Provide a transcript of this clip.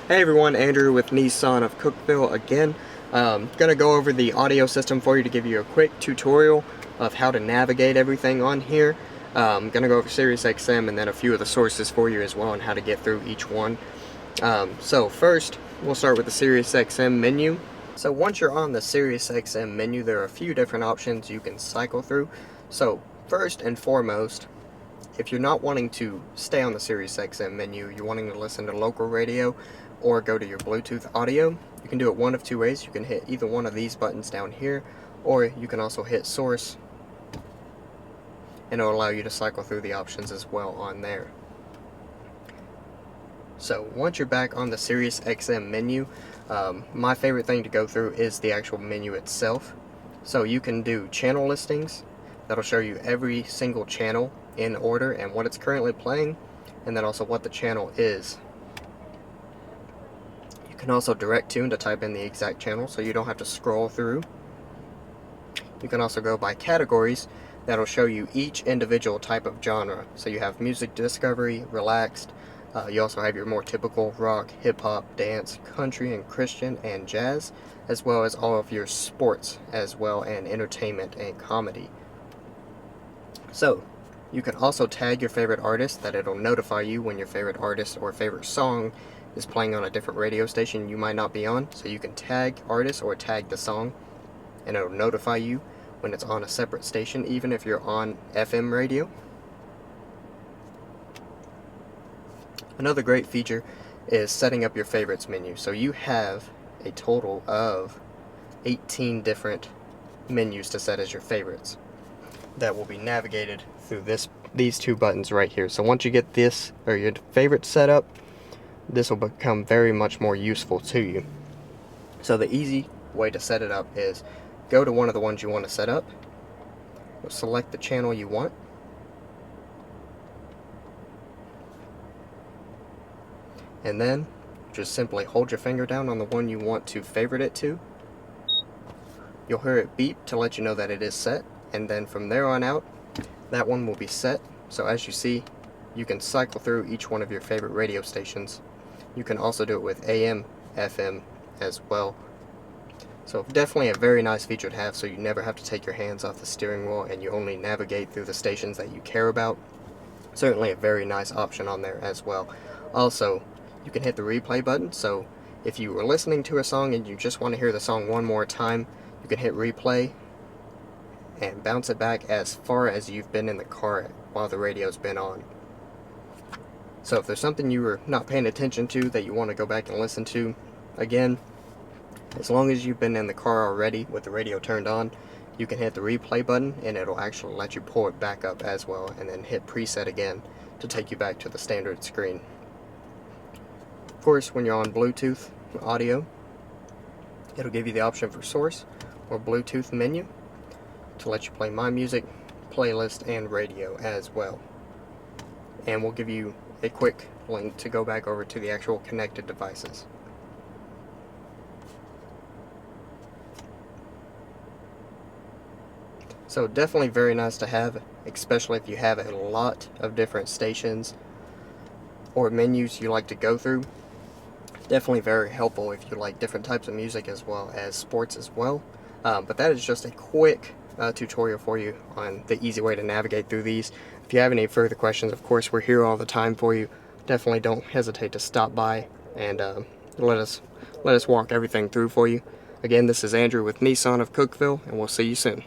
Hey everyone, Andrew with Nissan of Cookeville again. Gonna go over the audio system for you to give you a quick tutorial of how to navigate everything on here. Gonna go over SiriusXM and then a few of the sources for you as well and how to get through each one. So first, we'll start with the SiriusXM menu. So once you're on the SiriusXM menu, there are a few different options you can cycle through. So first and foremost, if you're not wanting to stay on the SiriusXM menu, you're wanting to listen to local radio or go to your Bluetooth audio, you can do it one of two ways. You can hit either one of these buttons down here, or you can also hit source, and it'll allow you to cycle through the options as well on there. So once you're back on the SiriusXM menu, my favorite thing to go through is the actual menu itself. So you can do channel listings. That'll show you every single channel in order and what it's currently playing, and then also what the channel is. You can also direct tune to type in the exact channel so you don't have to scroll through. You can also go by categories. That'll show you each individual type of genre. So you have music discovery, relaxed. You also have your more typical rock, hip-hop, dance, country, and Christian, and jazz, as well as all of your sports as well, and entertainment and comedy. So you can also tag your favorite artist, that it'll notify you when your favorite artist or favorite song is playing on a different radio station you might not be on. So you can tag artists or tag the song, and it'll notify you when it's on a separate station, even if you're on FM radio. Another great feature is setting up your favorites menu. So you have a total of 18 different menus to set as your favorites that will be navigated through these two buttons right here. So once you get this or your favorite set up, this will become very much more useful to you. So the easy way to set it up is go to one of the ones you want to set up, select the channel you want, and then just simply hold your finger down on the one you want to favorite it to. You'll hear it beep to let you know that it is set, and then from there on out, that one will be set. So as you see, you can cycle through each one of your favorite radio stations. You can also do it with AM, FM as well. So definitely a very nice feature to have, so you never have to take your hands off the steering wheel and you only navigate through the stations that you care about. Certainly a very nice option on there as well. Also, you can hit the replay button, so if you were listening to a song and you just want to hear the song one more time, you can hit replay and bounce it back as far as you've been in the car while the radio's been on. So if there's something you were not paying attention to that you want to go back and listen to again, as long as you've been in the car already with the radio turned on, you can hit the replay button and it'll actually let you pull it back up as well, and then hit preset again to take you back to the standard screen. Of course, when you're on Bluetooth audio, it'll give you the option for source or Bluetooth menu to let you play my music, playlist, and radio as well. And we'll give you a quick link to go back over to the actual connected devices. So definitely very nice to have, especially if you have a lot of different stations or menus you like to go through. Definitely very helpful if you like different types of music as well as sports as well. But that is just a quick tutorial for you on the easy way to navigate through these. If you have any further questions, of course, we're here all the time for you. Definitely don't hesitate to stop by and let us walk everything through for you. Again, this is Andrew with Nissan of Cookeville, and we'll see you soon.